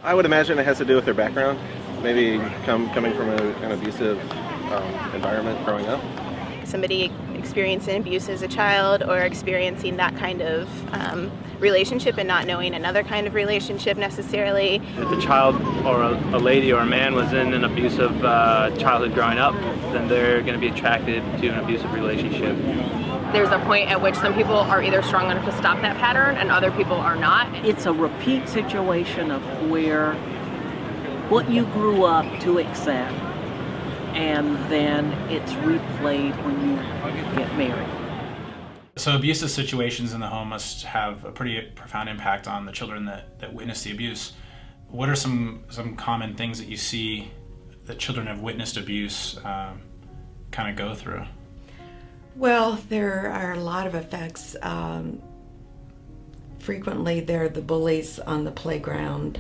I would imagine it has to do with their background, maybe coming from an abusive environment growing up. Somebody experiencing abuse as a child or experiencing that kind of relationship and not knowing another kind of relationship necessarily. If a child or a lady or a man was in an abusive childhood growing up, then they're going to be attracted to an abusive relationship. There's a point at which some people are either strong enough to stop that pattern and other people are not. It's a repeat situation of where what you grew up to accept, and then it's replayed when you get married. So abusive situations in the home must have a pretty profound impact on the children that witness the abuse. What are some common things that you see that children have witnessed abuse kind of go through? Well, there are a lot of effects. Frequently, they're the bullies on the playground.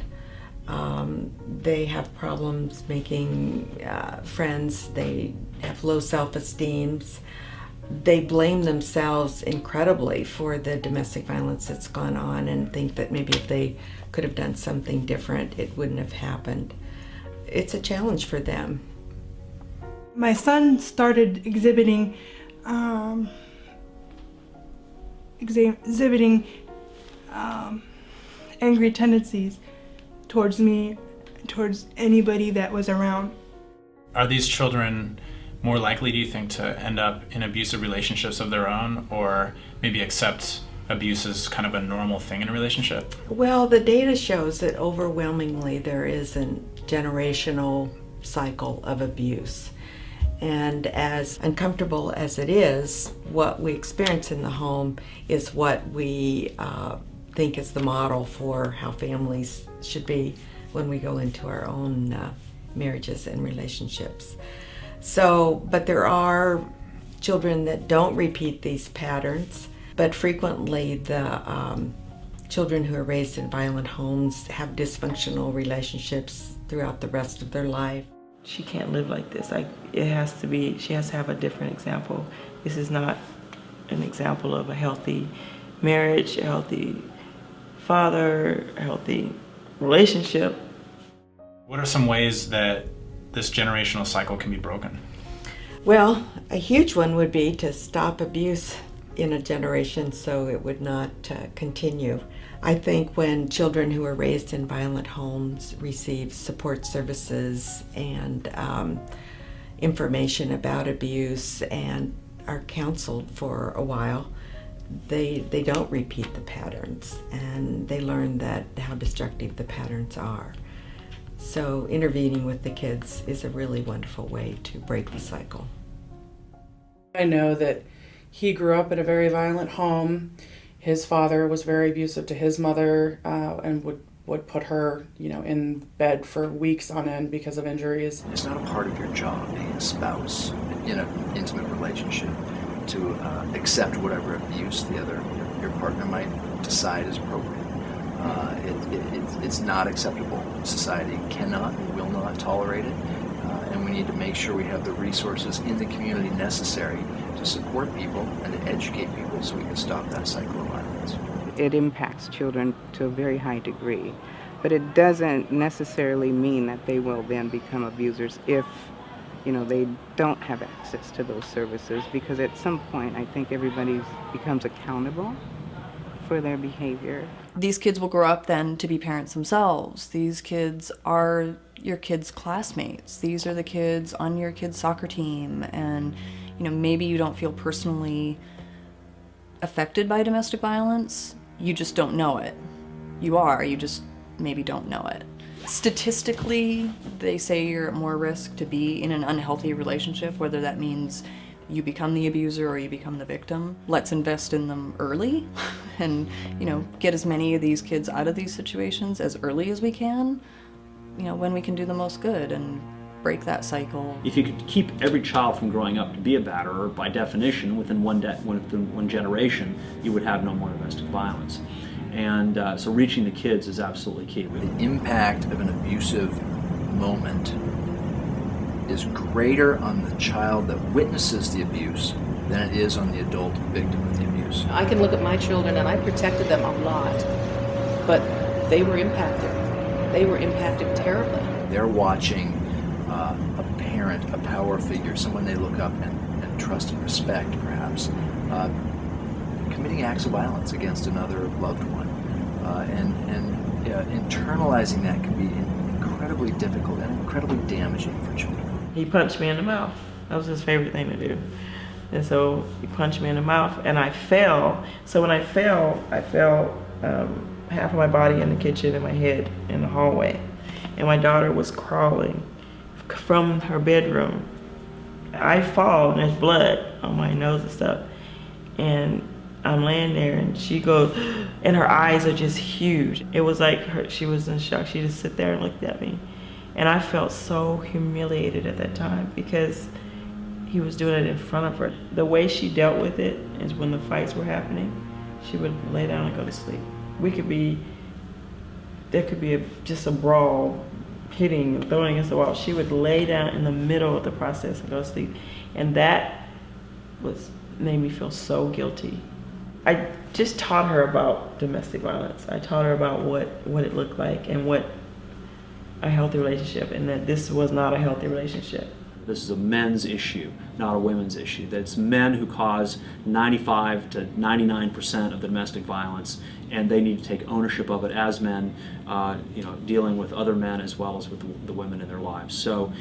They have problems making friends. They have low self-esteem. They blame themselves incredibly for the domestic violence that's gone on and think that maybe if they could have done something different, it wouldn't have happened. It's a challenge for them. My son started exhibiting angry tendencies towards me, towards anybody that was around. Are these children more likely, do you think, to end up in abusive relationships of their own, or maybe accept abuse as kind of a normal thing in a relationship? Well, the data shows that overwhelmingly there is a generational cycle of abuse. And as uncomfortable as it is, what we experience in the home is what we think is the model for how families should be when we go into our own marriages and relationships. So, but there are children that don't repeat these patterns, but frequently the children who are raised in violent homes have dysfunctional relationships throughout the rest of their life. She can't live like this. She has to have a different example. This is not an example of a healthy marriage, a healthy father, a healthy relationship. What are some ways that this generational cycle can be broken? Well, a huge one would be to stop abuse in a generation so it would not continue. I think when children who are raised in violent homes receive support services and information about abuse and are counseled for a while, they don't repeat the patterns, and they learn that how destructive the patterns are. So intervening with the kids is a really wonderful way to break the cycle. I know that he grew up in a very violent home. His father was very abusive to his mother and would put her, in bed for weeks on end because of injuries. It's not a part of your job being a spouse in an intimate relationship to accept whatever abuse your partner might decide is appropriate. It's not acceptable. Society cannot and will not tolerate it, and we need to make sure we have the resources in the community necessary to support people and to educate people so we can stop that cycle of violence. It impacts children to a very high degree, but it doesn't necessarily mean that they will then become abusers if they don't have access to those services, because at some point I think everybody becomes accountable for their behavior. These kids will grow up then to be parents themselves. These kids are your kids' classmates. These are the kids on your kids' soccer team, and maybe you don't feel personally affected by domestic violence. You just don't know it. You are, you just maybe don't know it. Statistically, they say you're at more risk to be in an unhealthy relationship, whether that means you become the abuser or you become the victim. Let's invest in them early and, get as many of these kids out of these situations as early as we can, when we can do the most good and break that cycle. If you could keep every child from growing up to be a batterer, by definition, within one generation, you would have no more domestic violence. And so reaching the kids is absolutely key. The impact of an abusive moment is greater on the child that witnesses the abuse than it is on the adult victim of the abuse. I can look at my children and I protected them a lot, but they were impacted. they were impacted terribly. They're watching a parent, a power figure, someone they look up and trust and respect, perhaps, committing acts of violence against another loved one. Internalizing that can be incredibly difficult and incredibly damaging for children. He punched me in the mouth. That was his favorite thing to do. And so he punched me in the mouth, and I fell. So when I fell half of my body in the kitchen and my head in the hallway. And my daughter was crawling from her bedroom. I fall, and there's blood on my nose and stuff. And I'm laying there, and she goes, and her eyes are just huge. It was like she was in shock. She just sit there and looked at me. And I felt so humiliated at that time because he was doing it in front of her. The way she dealt with it is when the fights were happening, she would lay down and go to sleep. There could be just a brawl, hitting, throwing against the wall. She would lay down in the middle of the process and go to sleep. And that made me feel so guilty. I just taught her about domestic violence. I taught her about what it looked like and what a healthy relationship, and that this was not a healthy relationship. This is a men's issue, not a women's issue. That's men who cause 95 to 99% of the domestic violence, and they need to take ownership of it as men, dealing with other men as well as with the women in their lives. So,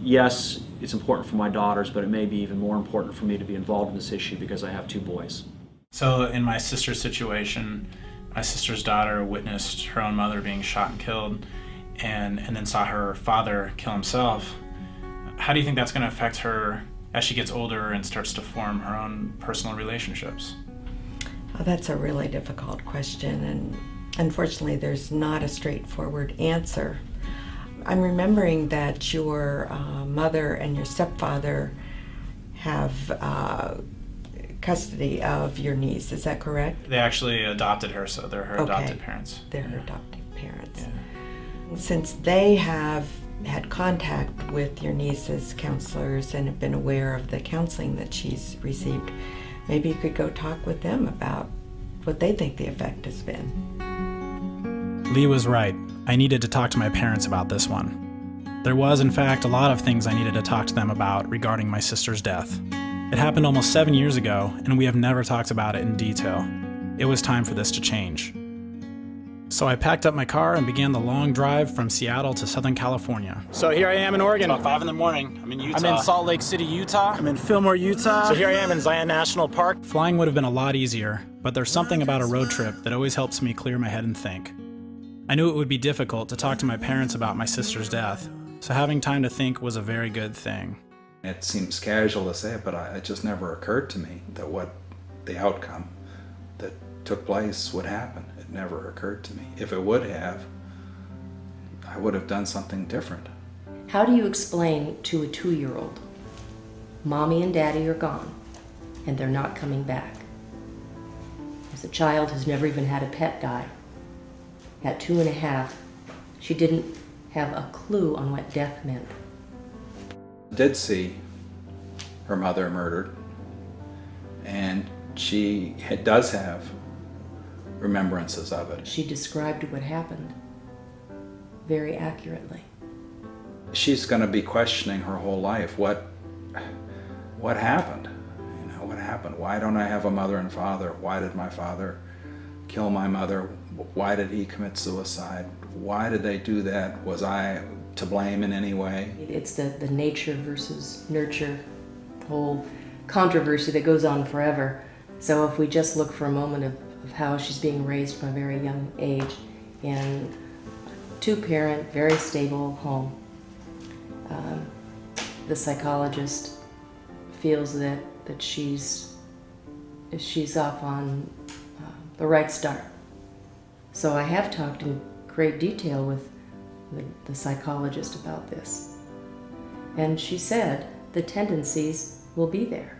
yes, it's important for my daughters, but it may be even more important for me to be involved in this issue because I have two boys. So in my sister's situation, my sister's daughter witnessed her own mother being shot and killed, and then saw her father kill himself. How do you think that's going to affect her as she gets older and starts to form her own personal relationships? Well, that's a really difficult question, and unfortunately there's not a straightforward answer. I'm remembering that your mother and your stepfather have custody of your niece, is that correct? They actually adopted her, so they're her adopted parents. They're her adopted parents. Yeah. Since they have had contact with your niece's counselors and have been aware of the counseling that she's received, maybe you could go talk with them about what they think the effect has been. Lee was right. I needed to talk to my parents about this one. There was, in fact, a lot of things I needed to talk to them about regarding my sister's death. It happened almost 7 years ago, and we have never talked about it in detail. It was time for this to change. So I packed up my car and began the long drive from Seattle to Southern California. So here I am in Oregon. About 5 in the morning. I'm in Utah. I'm in Salt Lake City, Utah. I'm in Fillmore, Utah. So here I am in Zion National Park. Flying would have been a lot easier, but there's something about a road trip that always helps me clear my head and think. I knew it would be difficult to talk to my parents about my sister's death, so having time to think was a very good thing. It seems casual to say it, but it just never occurred to me that what the outcome that took place would happen. It never occurred to me. If it would have, I would have done something different. How do you explain to a 2-year-old, Mommy and Daddy are gone, and they're not coming back? As a child who's never even had a pet die, at 2.5, she didn't have a clue on what death meant. I did see her mother murdered, and she does have remembrances of it. She described what happened very accurately. She's going to be questioning her whole life. What happened? What happened? Why don't I have a mother and father? Why did my father kill my mother? Why did he commit suicide? Why did they do that? Was I to blame in any way? It's the nature versus nurture whole controversy that goes on forever. So if we just look for a moment of how she's being raised from a very young age in a 2-parent, very stable home, the psychologist feels that she's off on the right start. So I have talked in great detail with the psychologist about this. And she said the tendencies will be there.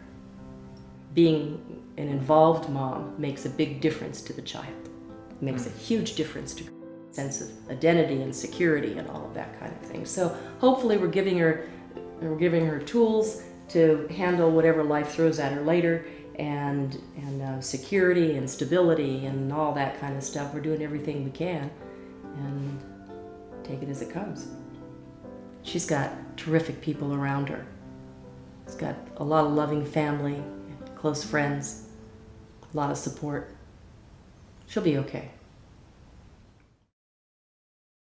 Being an involved mom makes a big difference to the child. It makes a huge difference to her sense of identity and security and all of that kind of thing. So hopefully we're giving her tools to handle whatever life throws at her later, and security and stability and all that kind of stuff. We're doing everything we can, and take it as it comes. She's got terrific people around her. She's got a lot of loving family, close friends, a lot of support. She'll be okay.